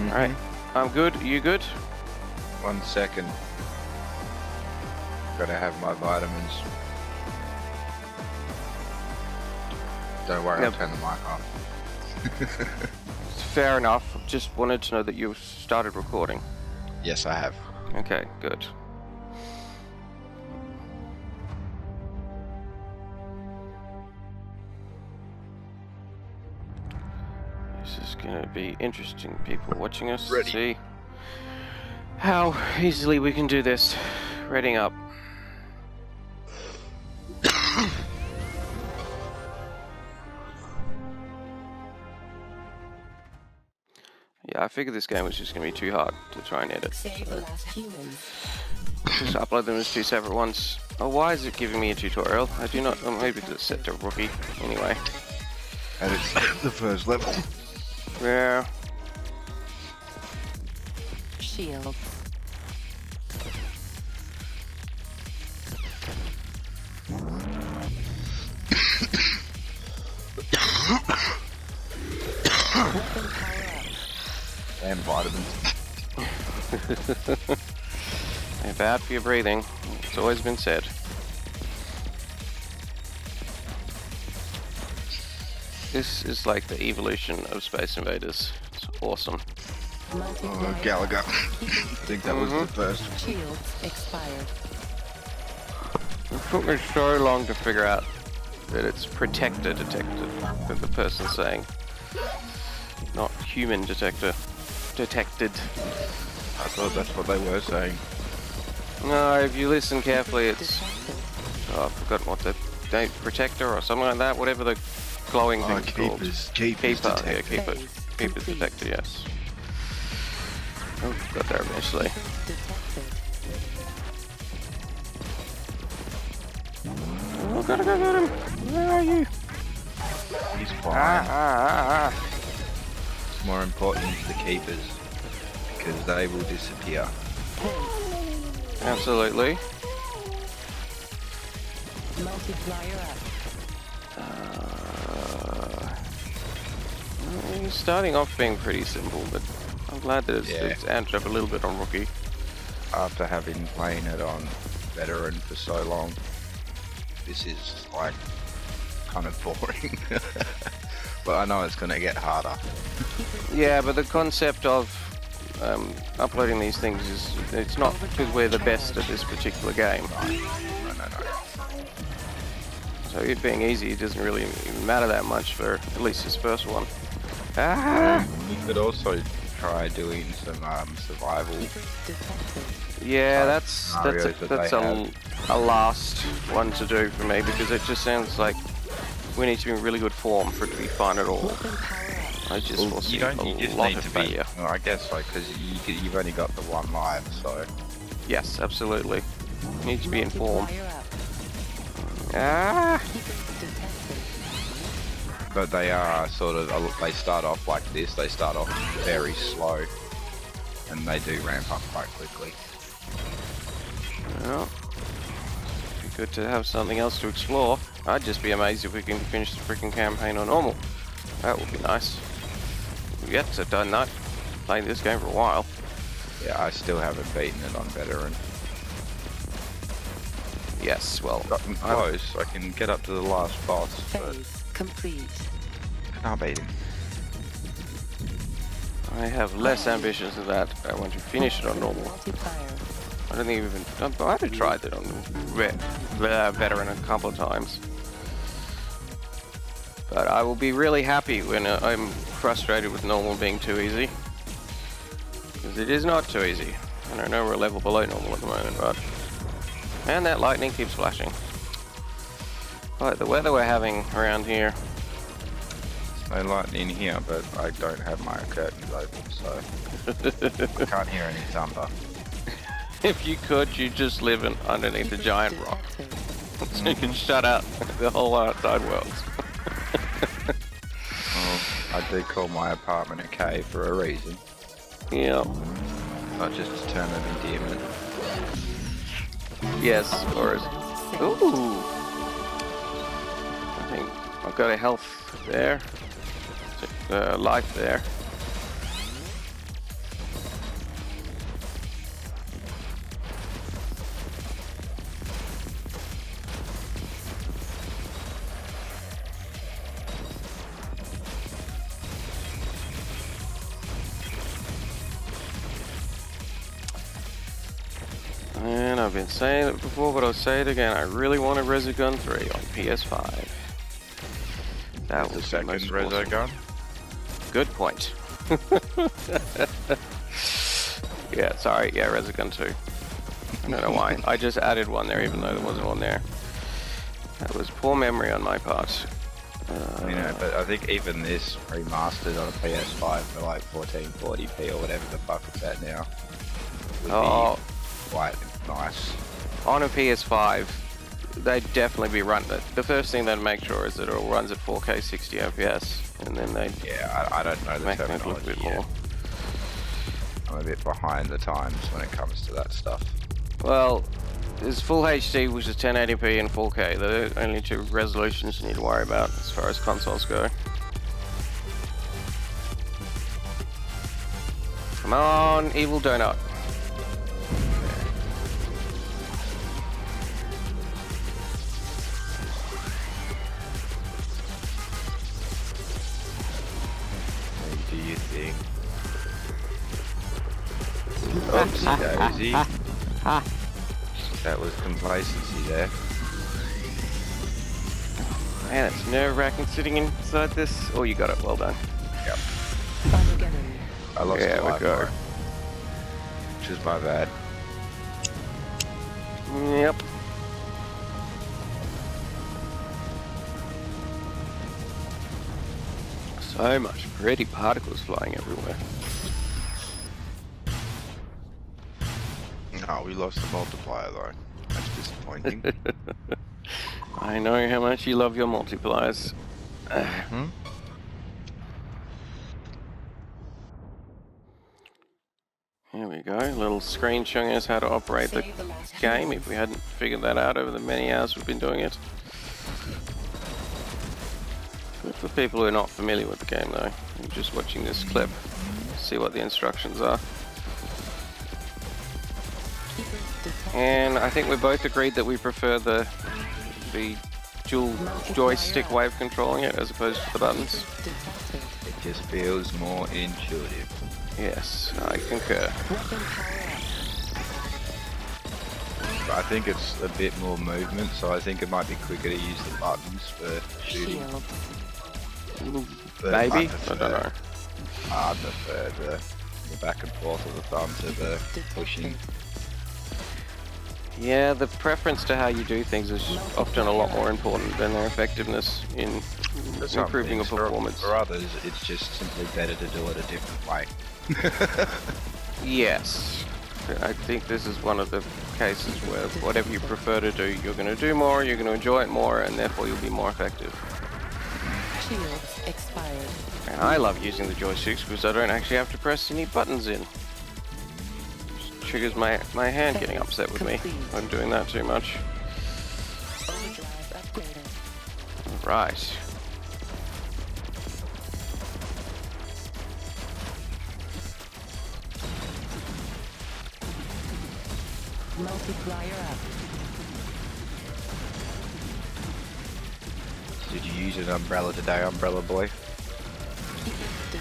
Alright, I'm good. You good? 1 second. Gotta have my vitamins. Don't worry, Yep. I'll turn the mic off. Fair enough. Just wanted to know that you started recording. Yes, I have. Okay, good. This is gonna be interesting, people watching us. Ready. See how easily we can do this. Reading up. Yeah, I figured this game was just going to be too hard to try and edit. So just upload them as two separate ones. Oh, why is it giving me a tutorial? I do not. Oh, maybe because it's set to rookie. Anyway. And it's the first level. Yeah. Shield. And vitamins. They're bad for your breathing. It's always been said. This is like the evolution of Space Invaders. It's awesome. Oh, Gallagher. I think that was the first. Shields expired. It took me so long to figure out that it's protector detected, that the person's saying. Not human detector. Detected. I thought that's what they were saying. No, if you listen carefully, it's... Oh, I've forgotten what the... Protector or something like that, whatever the glowing thing's called. Keepers Keeper, detected. yeah, keeper. Keeper's detector, yes. Oh, got there eventually. Oh, gotta go get him! Where are you? He's fine. Ah. It's more important the keepers. Because they will disappear. Absolutely. Multiplier up. It's starting off being pretty simple, but I'm glad that it's amped up a little bit on rookie. After having playing it on veteran for so long, this is like kind of boring. But I know it's going to get harder. Yeah, but the concept of uploading these things is, it's not because we're the best at this particular game. No. So it being easy, it doesn't really even matter that much for at least this first one. You could also try doing some survival. Yeah, that's scenarios a last one to do for me, because it just sounds like we need to be in really good form for it to be fun at all. I just foresee a lot of failure. Well, I guess like because you've only got the one life, so Yes, absolutely. Need to be in form. But they are sort of, they start off like this. They start off very slow, and they do ramp up quite quickly. Well, it'd be good to have something else to explore. I'd just be amazed if we can finish the freaking campaign on normal. That would be nice. We've yet to done that. Played this game for a while. Yeah, I still haven't beaten it on veteran. Yes, well, Gotten close. I can get up to the last boss, but Phase complete. I can't beat him. I have less ambitions than that. I want to finish it on normal. Multiplier. I don't think I've tried it on veteran a couple of times. But I will be really happy when I'm frustrated with normal being too easy. Because it is not too easy. And I know we're a level below normal at the moment, but... And that lightning keeps flashing. Like the weather we're having around here. No lightning here, but I don't have my curtains open, so I can't hear any thunder. If you could, you'd just live underneath a giant rock. So you can shut out the whole outside world. Well, I did call my apartment a cave for a reason. Yeah. Not just to turn an endearment. Yes, or is... Ooh! I think I've got a health there. Life there. And I've been saying it before, but I'll say it again. I really want a Resogun 3 on PS5. That The was second most Resogun. awesome. Good point. Yeah, sorry. Yeah, Resogun 2. I don't know why. I just added one there even though there wasn't one there. That was poor memory on my part. You know, but I think even this remastered on a PS5 for like 1440p or whatever the fuck it's at now would be quite nice. On a PS5, they'd definitely be running it. The first thing they'd make sure is that it all runs at 4K 60 FPS, and then they'd I don't know the make it look a terminology bit yet. more. I'm a bit behind the times when it comes to that stuff. Well, there's full HD, which is 1080p, and 4K. They're the only two resolutions you need to worry about as far as consoles go. Come on, evil donut. Do you think? Oopsie daisy. That was complacency there. Man, it's nerve-wracking sitting inside this. Oh, you got it. Well done. Yep. Armageddon. I lost Yeah, a we life, go. though, which is my bad. Yep. So much pretty particles flying everywhere. Oh, we lost the multiplier though. That's disappointing. I know how much you love your multipliers. Here we go. A little screen showing us how to operate the Save the last game if we hadn't figured that out over the many hours we've been doing it. Good for people who are not familiar with the game though. I'm just watching this clip, see what the instructions are. keeper detected. And I think we both agreed that we prefer the dual joystick way of controlling it as opposed to the buttons. Detected. It just feels more intuitive. Yes, I concur. Weapon power up. But I think it's a bit more movement, so I think it might be quicker to use the buttons for shooting. Shield. But Maybe? I prefer- don't know. I prefer the back and forth of the thumb to the pushing. Yeah, the preference to how you do things is often a lot more important than their effectiveness in For some improving your things, performance. For others, it's just simply better to do it a different way. Yes. I think this is one of the cases where whatever you prefer to do, you're going to do more, you're going to enjoy it more, and therefore you'll be more effective. Shields expired. And I love using the joysticks because I don't actually have to press any buttons in. Just triggers my hand getting upset with me. I'm doing that too much. Overdrive upgraded. Right. Multiplier up. Did you use an umbrella today, umbrella boy?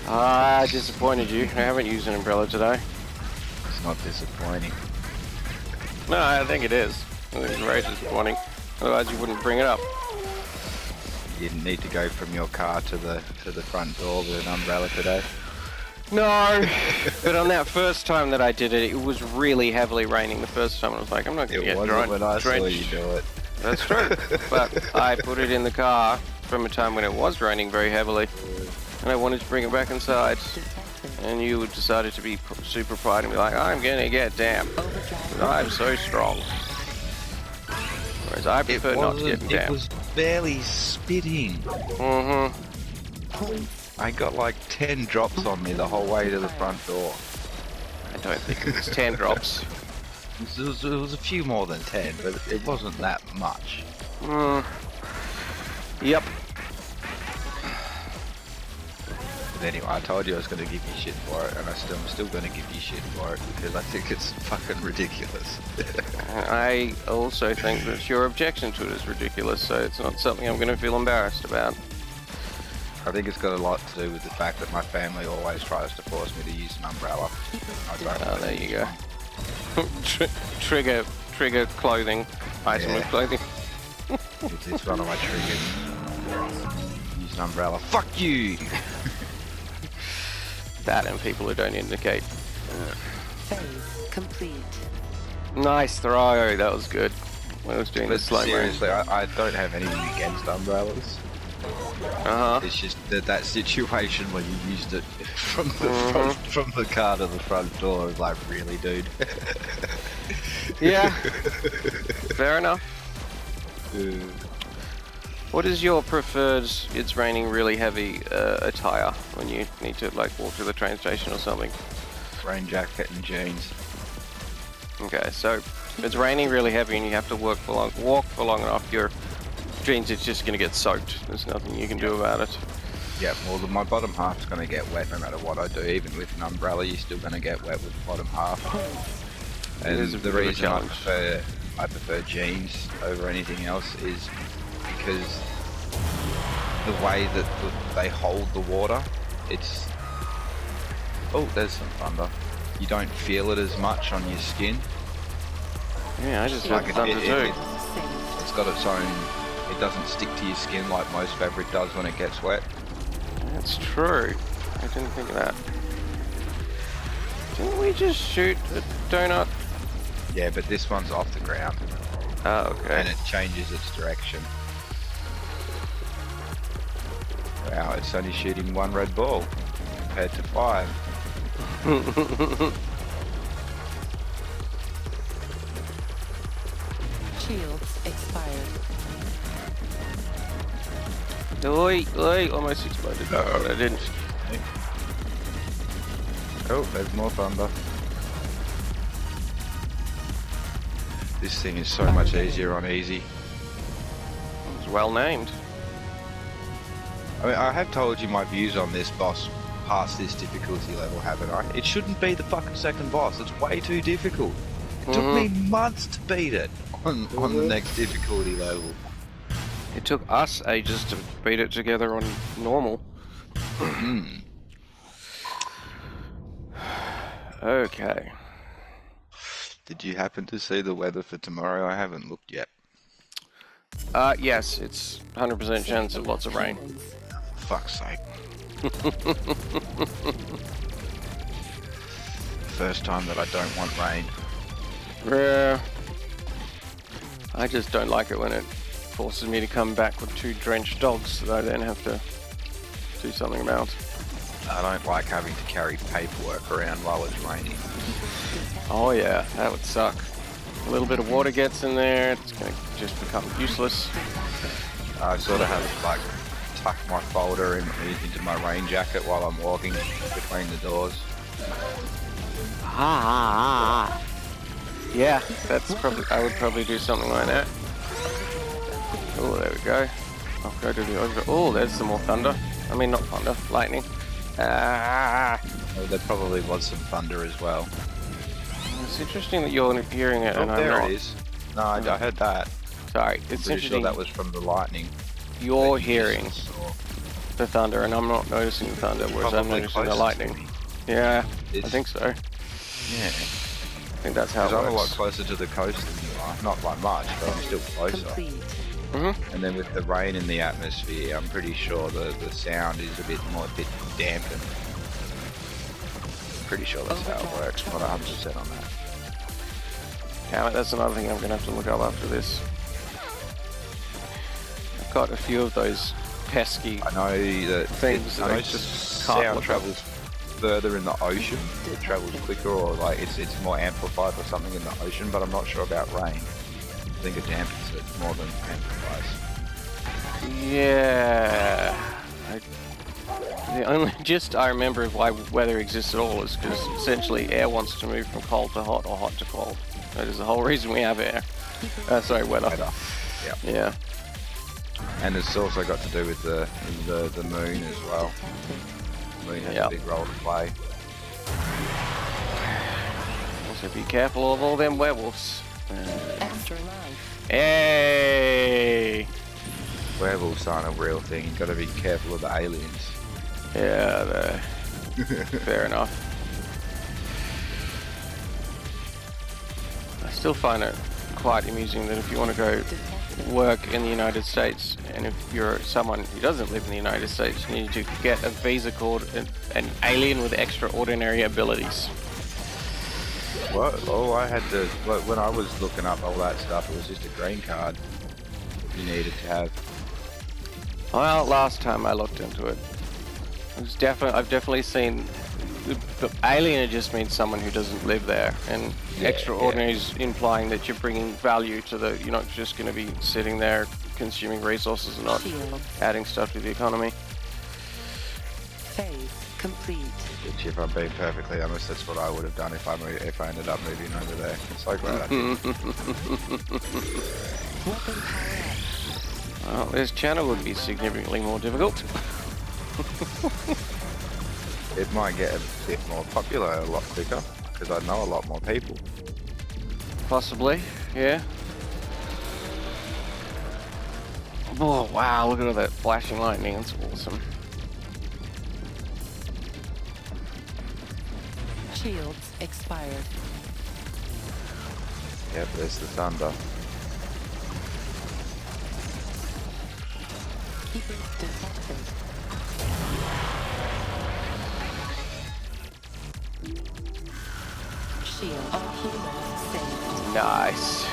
I disappointed you. I haven't used an umbrella today. It's not disappointing. No, I think it is. I think it's very disappointing. Otherwise you wouldn't bring it up. You didn't need to go from your car to the front door with an umbrella today. No, but on that first time that I did it, it was really heavily raining the first time. I was like, I'm not going to It get wasn't when I saw you drenched. do it. That's true. But I put it in the car from a time when it was raining very heavily, and I wanted to bring it back inside. Detected. And you decided to be super pride and be like, I'm going to get damp. Overdrive. I'm so strong. Whereas I prefer not to get It damp. was barely spitting. Mm-hmm. I got like 10 drops on me the whole way to the front door. I don't think it was 10 drops. It was a few more than 10, but it wasn't that much. Yep. But anyway, I told you I was going to give you shit for it, and I'm still going to give you shit for it because I think it's fucking ridiculous. I also think that your objection to it is ridiculous, so it's not something I'm going to feel embarrassed about. I think it's got a lot to do with the fact that my family always tries to force me to use an umbrella. I don't Oh, want to there you use go. one. trigger clothing. Item with Yeah. clothing. It's one of my triggers. Use an umbrella. Fuck you! That and people who don't indicate. Phase complete. Nice throw. That was good. I was doing But the slow mo. seriously, I don't have anything against umbrellas. Uh huh. It's just that situation where you used it from the from the car to the front door. Is like, really, dude? Yeah. Fair enough. What is your preferred "it's raining really heavy" attire when you need to like walk to the train station or something? Rain jacket and jeans. Okay, so if it's raining really heavy and you have to walk for long enough, your jeans is just gonna get soaked. There's nothing you can do about it. Yeah, well, my bottom half's going to get wet no matter what I do. Even with an umbrella, you're still going to get wet with the bottom half. And is a the bit of a reason I challenge. prefer jeans over anything else is because the way that they hold the water, it's... Oh, there's some thunder. You don't feel it as much on your skin. Yeah, I just Like had thunder too. It's got its own... It doesn't stick to your skin like most fabric does when it gets wet. That's true. I didn't think of that. Didn't we just shoot the donut? Yeah, but this one's off the ground. Oh, okay. And it changes its direction. Wow, it's only shooting one red ball compared to 5. Shields expired. Oi, almost exploded. No, but I didn't. Oh, there's more thunder. This thing is so much easier on easy. It's well named. I mean, I have told you my views on this boss past this difficulty level, haven't I? It shouldn't be the fucking second boss. It's way too difficult. It took me months to beat it on the next difficulty level. It took us ages to beat it together on normal. Okay. Did you happen to see the weather for tomorrow? I haven't looked yet. Yes, it's 100% chance of lots of rain. Fuck's sake. First time that I don't want rain. Yeah. I just don't like it when it forces me to come back with 2 drenched dogs that I then have to do something about. I don't like having to carry paperwork around while it's raining. Oh yeah, that would suck. A little bit of water gets in there, it's gonna just become useless. I sort of have to like tuck my folder into my rain jacket while I'm walking between the doors. Yeah, that's probably, I would probably do something like that. Oh, there we go. I'll go to the other. Oh, there's some more thunder. I mean, not thunder, lightning. Oh, there probably was some thunder as well. It's interesting that you're hearing it and I'm there not. it is. No, I heard that. Sorry, I'm it's pretty interesting. sure that was from the lightning. You're that you hearing just saw. the thunder and I'm not noticing the thunder, whereas I'm Probably noticing the closer to lightning. me. Yeah, I It's- think so. Yeah. I think that's how it Because I'm a lot works. closer to the coast than you are. Not by much, but I'm still closer. Complete. And then with the rain in the atmosphere, I'm pretty sure the sound is a bit dampened. Pretty sure that's how it works. I'm not 100% on that. Damn it, that's another thing I'm going to have to look up after this. I've got a few of those pesky... I know that Things that I know I the just can't sound look travels further in the ocean. It travels quicker, or like it's more amplified or something in the ocean. But I'm not sure about rain. I think it dampens it more than amplifies. Yeah. The only gist I remember of why weather exists at all is because essentially air wants to move from cold to hot or hot to cold. That is the whole reason we have air. Sorry, weather. Yeah. Yeah. And it's also got to do with the moon as well. The moon has Yep. a big role to play. Also be careful of all them werewolves. Extra life. Hey! Werewolves aren't a real thing. You've got to be careful of the aliens. Yeah, fair enough. I still find it quite amusing that if you want to go work in the United States, and if you're someone who doesn't live in the United States, you need to get a visa called an alien with extraordinary abilities. What? Oh, I had to. When I was looking up all that stuff, it was just a green card you needed to have. Well, last time I looked into it, I've definitely seen. The alien just means someone who doesn't live there, and extraordinary is implying that you're bringing value to the. You're not just going to be sitting there consuming resources and not adding stuff to the economy. Phase complete. Which, if I'm being perfectly honest, that's what I would have done if I ended up moving over there. I'm so glad I did. Weapon power up. Well, this channel would be significantly more difficult. It might get a bit more popular a lot quicker because I know a lot more people. Possibly, yeah. Oh wow, look at all that flashing lightning, that's awesome. Shields expired. Yep, there's the thunder. Keepers detected. Shield. All humans saved. Nice.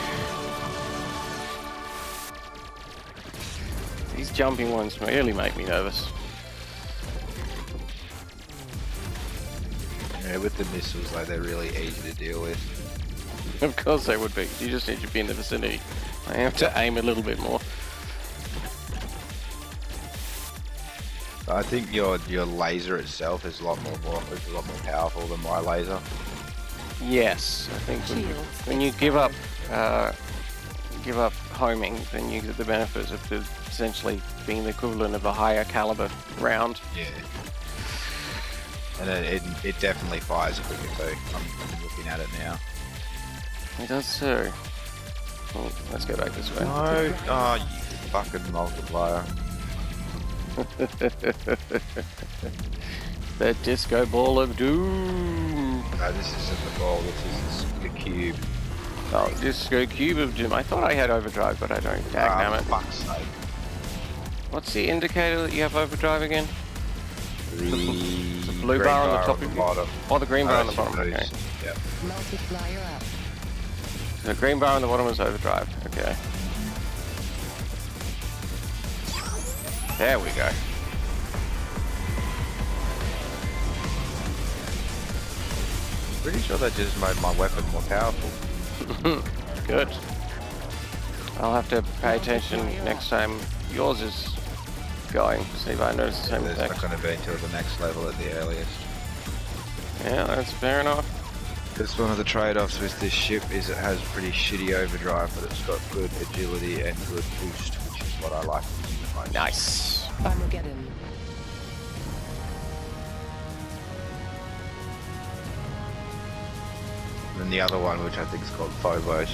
These jumping ones really make me nervous. Yeah, with the missiles, like, they're really easy to deal with. Of course they would be. You just need to be in the vicinity. I have to aim a little bit more. I think your laser itself is a lot more powerful than my laser. Yes, I think when you give up homing, then you get the benefits of essentially being the equivalent of a higher caliber round. Yeah. And it definitely fires quicker too. I'm looking at it now. It does too. Oh, let's go back this way. No, oh, you fucking multiplier. The disco ball of doom. No, this isn't the ball. This is the cube. Oh, disco cube of doom. I thought I had overdrive, but I don't. Damn it. Fuck's sake. What's the indicator that you have overdrive again? The blue green bar on the top the of bottom. Oh, the green bar on the that's bottom. your Okay. boost. Yep. Multiplier up. The green bar on the bottom is overdrive. Okay. There we go. Pretty sure that just made my weapon more powerful. Good. I'll have to pay attention next time yours is going, see if I notice the same It's thing. not going to be until the next level at the earliest. Yeah, that's fair enough. Because one of the trade-offs with this ship is it has pretty shitty overdrive, but it's got good agility and good boost, which is what I like the most. Nice. Armageddon. And then the other one, which I think is called Phobos,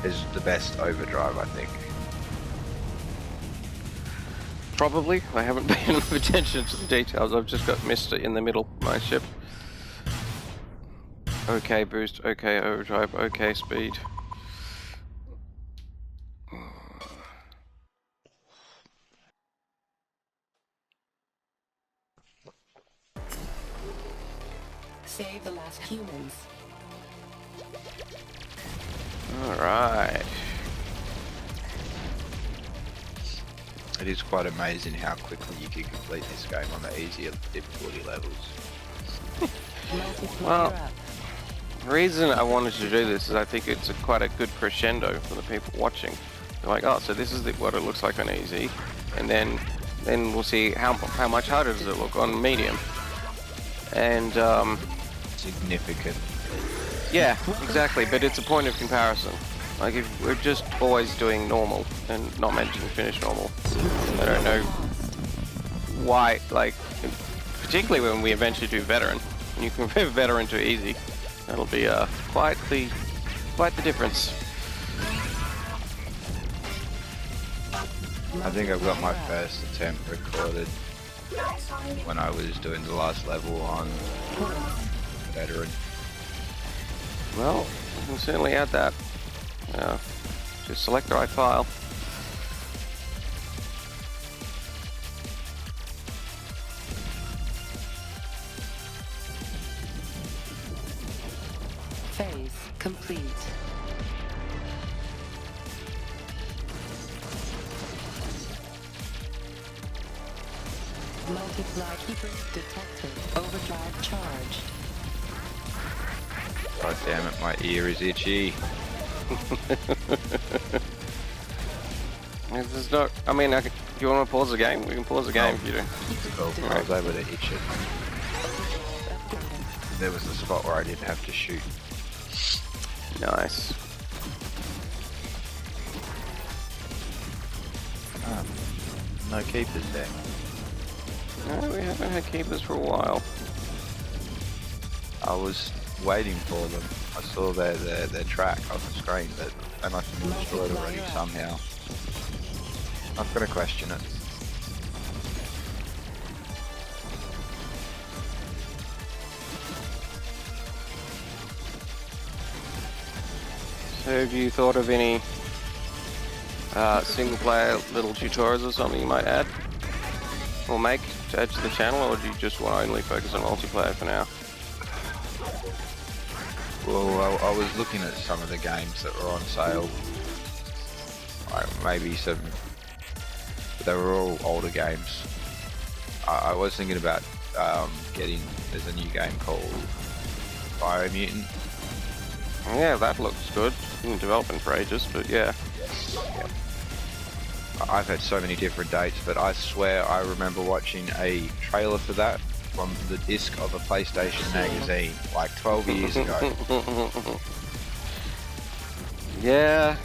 is the best overdrive, I think. Probably. I haven't paid enough attention to the details. I've just got Mister in the middle of my ship. Okay boost, okay overdrive, okay speed. Save the last humans. Alright. It is quite amazing how quickly you can complete this game on the easier difficulty levels. Multiplier Well, up. the reason I wanted to do this is I think it's quite a good crescendo for the people watching. They're like, oh, so this is what it looks like on easy, and then we'll see how much harder does it look on medium. And Significant. yeah, exactly. But it's a point of comparison. Like if we're just always doing normal and not mentioning finish normal, I don't know why. Like particularly when we eventually do veteran, and you can move veteran to easy. That'll be quite the difference. I think I've got my first attempt recorded when I was doing the last level on veteran. Well, we can certainly add that. Just select the right file. Phase complete. Multiply keepers detected. Overdrive charge. God damn it, my ear is itchy. This is not. I mean, do you want to pause the game? We can pause the game if you do. Cool. I was able to itch it. There was the spot where I didn't have to shoot. Nice. No keepers there. No, we haven't had keepers for a while. I was waiting for them. I saw their track on the screen, but they must have been destroyed already somehow. I'm gonna question it. So have you thought of any single player little tutorials or something you might add? Or make to add to the channel, or do you just want to only focus on multiplayer for now? Well, I was looking at some of the games that were on sale. Maybe some, but they were all older games. I was thinking about getting, there's a new game called Biomutant. Yeah, that looks good. Been in development for ages, but yeah. Yep. I've had so many different dates, but I swear I remember watching a trailer for that from the disc of a PlayStation magazine like 12 years ago. Yeah,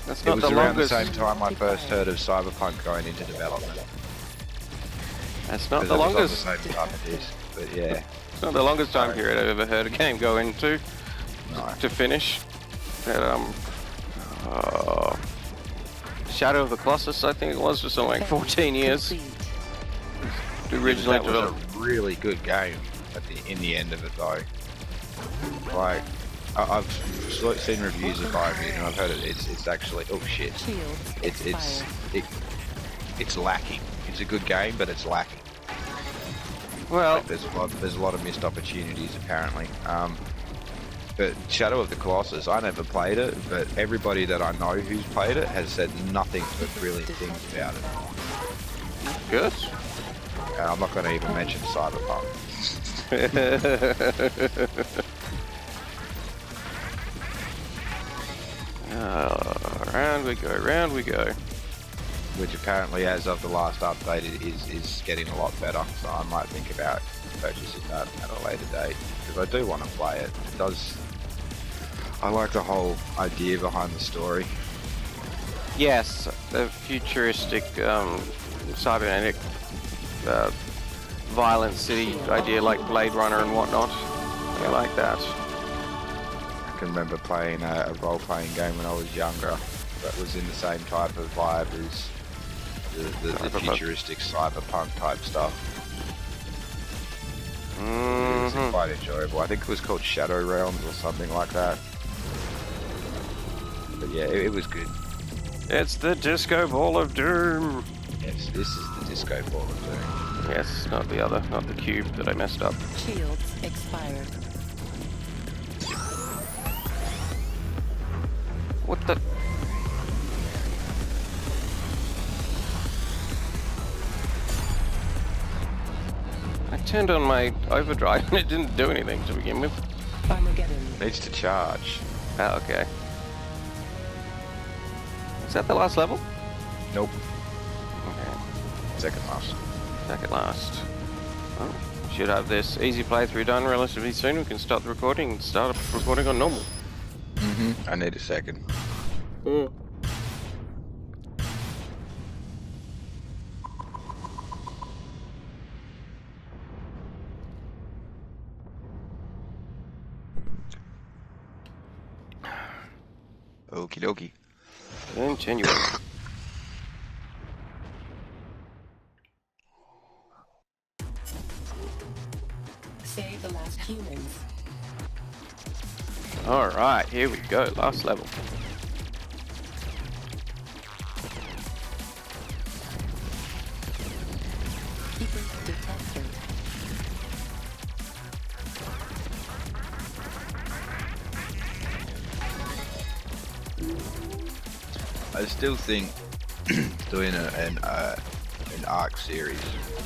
that's It not was the around the longest. same time I first heard of Cyberpunk going into development. That's not Because the it was longest. on the same type of disc, but yeah. It's not the longest time period I've ever heard a game go into No. to finish. But, Shadow of the Colossus, I think it was, for something like 14 years. Complete. Originally That was developed. a really good game in the end of it though. Like, I've seen reviews of Biomutant and I've heard it's actually, oh shit, Shields it's expired. it's lacking. It's a good game, but it's lacking. Well, Like, there's a lot of missed opportunities apparently. But Shadow of the Colossus, I never played it, but everybody that I know who's played it has said nothing but brilliant things about it. good. And I'm not going to even mention Cyberpunk. Round we go, round we go. Which apparently, as of the last update, is getting a lot better. So I might think about purchasing that at a later date because I do want to play it. It does. I like the whole idea behind the story. Yes, the futuristic, cybernetic, violent city idea like Blade Runner and whatnot. I like that. I can remember playing a role-playing game when I was younger that was in the same type of vibe as the futuristic cyberpunk type stuff. It was quite enjoyable. I think it was called Shadow Realms or something like that. But yeah, it was good. It's the Disco Ball of Doom. Yes, this is the Disco Ball of Doom. Yes, not the other, not the cube that I messed up. Shields expired. What the? I turned on my overdrive and it didn't do anything to begin with. Armageddon. Needs to charge. Oh, okay. Is that the last level? Nope. Okay. Second last. Second last. Oh, should have this easy playthrough done relatively soon. We can start the recording and start recording on normal. I need a second. Okie dokie. Continue. Save the last humans. Alright, here we go. Last level. I still think doing an arc series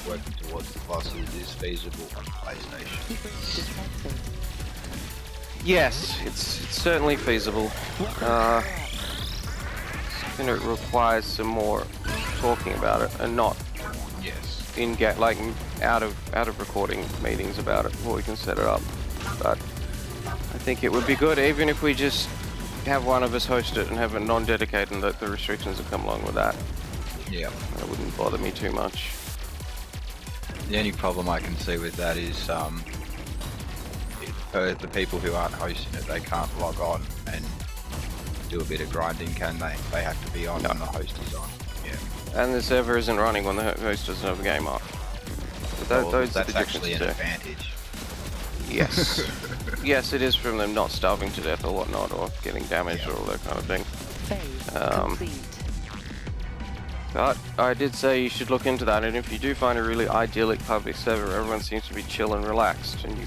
working towards the bosses is feasible on PlayStation. Keeper detected. Yes, it's certainly feasible. It's going to require some more talking about it, and not Yes. like out of recording meetings about it before we can set it up. But I think it would be good even if we just have one of us host it and have a non-dedicated, and the restrictions that come along with that. Yeah. That wouldn't bother me too much. The only problem I can see with that is the people who aren't hosting it, they can't log on and do a bit of grinding, can they? They have to be on when the host is on. Yeah. And the server isn't running when the host doesn't have the game up. But Well, those are the that's actually an differences advantage. too. Yes. Yes, it is from them not starving to death or whatnot, or getting damaged, Yeah. or all that kind of thing. Phase complete. But I did say you should look into that, and if you do find a really idyllic public server where everyone seems to be chill and relaxed, and you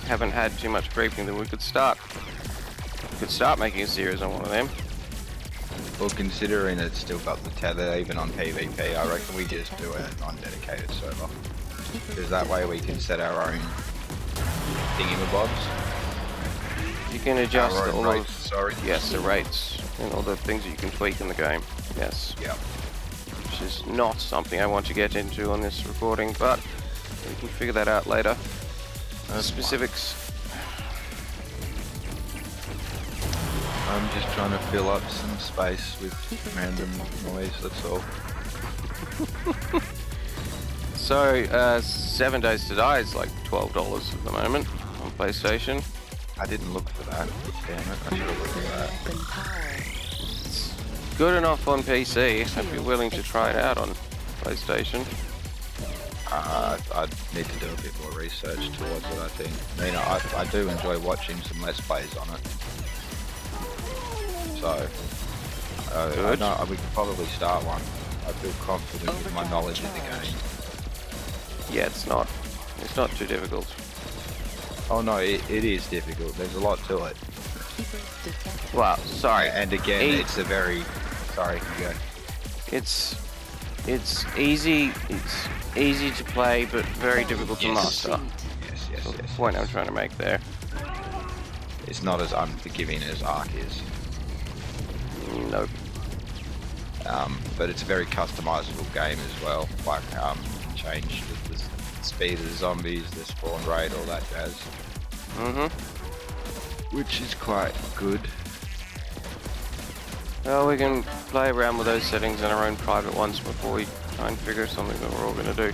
haven't had too much creeping, then we could start making a series on one of them. Well, considering it's still got the tether even on PvP, I reckon we just do a non-dedicated server. Because that way we can set our own thingamabobs. You can adjust Our own all rates, of sorry. yes, the rates and all the things that you can tweak in the game. Yes. Yeah. Which is not something I want to get into on this recording, but we can figure that out later. Specifics. I'm just trying to fill up some space with random noise, that's all. So, 7 Days to Die is like $12 at the moment on PlayStation. I didn't look for that. Damn it, I should have looked for that. Open power. It's good enough on PC. I'd be willing to try it out on PlayStation. I'd need to do a bit more research towards it, I think. I mean, I do enjoy watching some Let's Plays on it. So, Good. we could probably start one. I feel confident with my knowledge of the game. Yeah, it's not too difficult. Oh no, it is difficult. There's a lot to it. Keeper detected. Well, sorry. And again, Eight. it's a very... Sorry, you go. It's easy. It's easy to play, but very difficult to Yes. master. Yes, yes, That's the yes. point I'm trying to make there. It's not as unforgiving as Ark is. Nope. But it's a very customizable game as well. Like, you can change the speed of the zombies, the spawn rate, all that jazz. Which is quite good. Well, we can play around with those settings in our own private ones before we try and figure something that we're all going to do.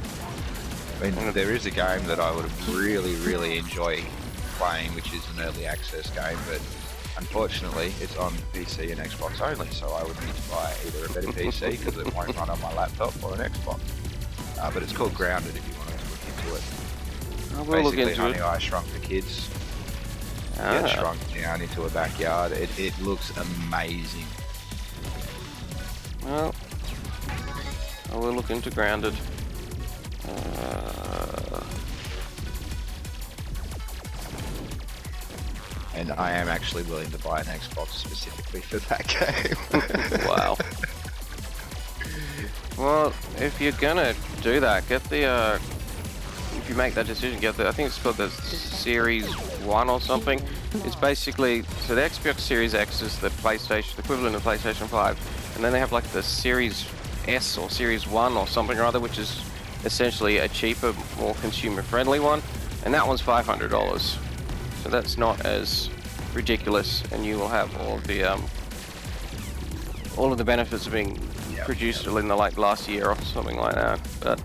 I mean, there is a game that I would really enjoy playing, which is an early access game, but unfortunately it's on PC and Xbox only, so I would need to buy either a better PC because it won't run on my laptop, or an Xbox. But it's called Grounded if you wanted to look into it. I will look Basically, into Honey, it. I Shrunk the Kids. Ah. Get shrunk down into a backyard. It looks amazing. Well, I will look into Grounded. And I am actually willing to buy an Xbox specifically for that game. Wow. Well, if you're gonna do that, get the if you make that decision, get the, I think it's called the Series 1 or something. It's basically, so the Xbox Series X is the PlayStation, the equivalent of PlayStation 5, and then they have like the Series S or Series 1 or something or other, which is essentially a cheaper, more consumer-friendly one, and that one's $500. So that's not as ridiculous, and you will have all of the benefits of being produced in the like last year or something like that. But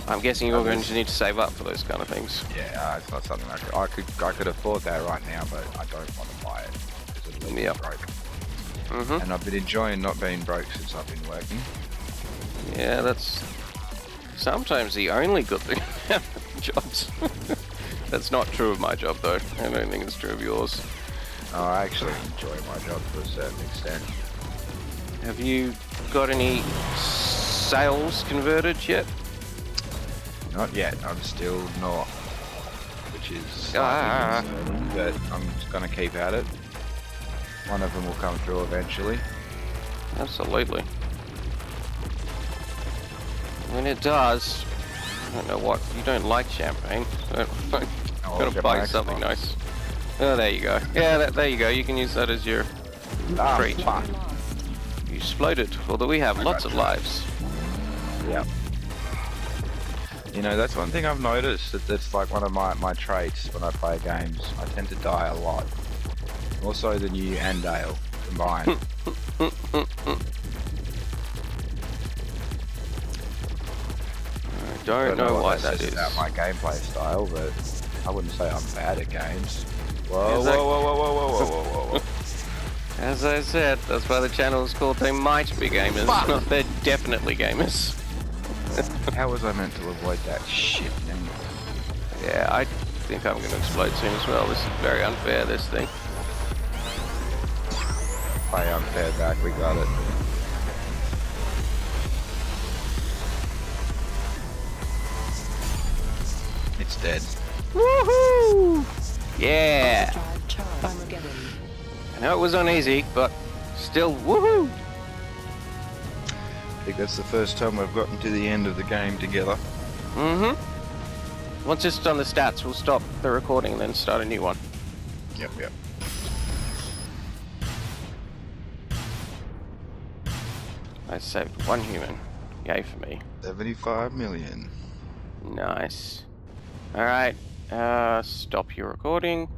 I'm guessing you're going to need to save up for those kind of things. Yeah, it's not something I could afford that right now, but I don't want to buy it because it'll be broke. And I've been enjoying not being broke since I've been working. Yeah, that's sometimes the only good thing about jobs. That's not true of my job though. I don't think it's true of yours. Oh, I actually enjoy my job to a certain extent. Have you got any sales converted yet? Not yet, I'm still not, which is slightly concerning, but I'm just going to keep at it. One of them will come through eventually. Absolutely. When it does, I don't know what, you don't like champagne. So gotta buy something nice. Oh, there you go. Yeah, there you go. You can use that as your treat. Fuck. You exploded, although we have lots of lives. Yeah. You know, that's one thing I've noticed, that's like one of my traits when I play games. I tend to die a lot. More so than you and Dale combined. I don't know why that says is. about my gameplay style, but I wouldn't say I'm bad at games. Whoa, Is whoa, that- whoa, whoa, whoa, whoa, whoa, whoa, whoa. As I said, that's why the channel is called They Might Be Gamers, not They're Definitely Gamers. How was I meant to avoid that shit? Yeah, I think I'm going to explode soon as well. This is very unfair, this thing. Play unfair back, we got it. It's dead. Woohoo! Yeah! Drive charge. Armageddon. I know it was uneasy, but still, woohoo! I think that's the first time we've gotten to the end of the game together. Once it's done the stats, we'll stop the recording and then start a new one. Yep, yep. I saved one human. Yay for me. 75 million. Nice. Alright, stop your recording.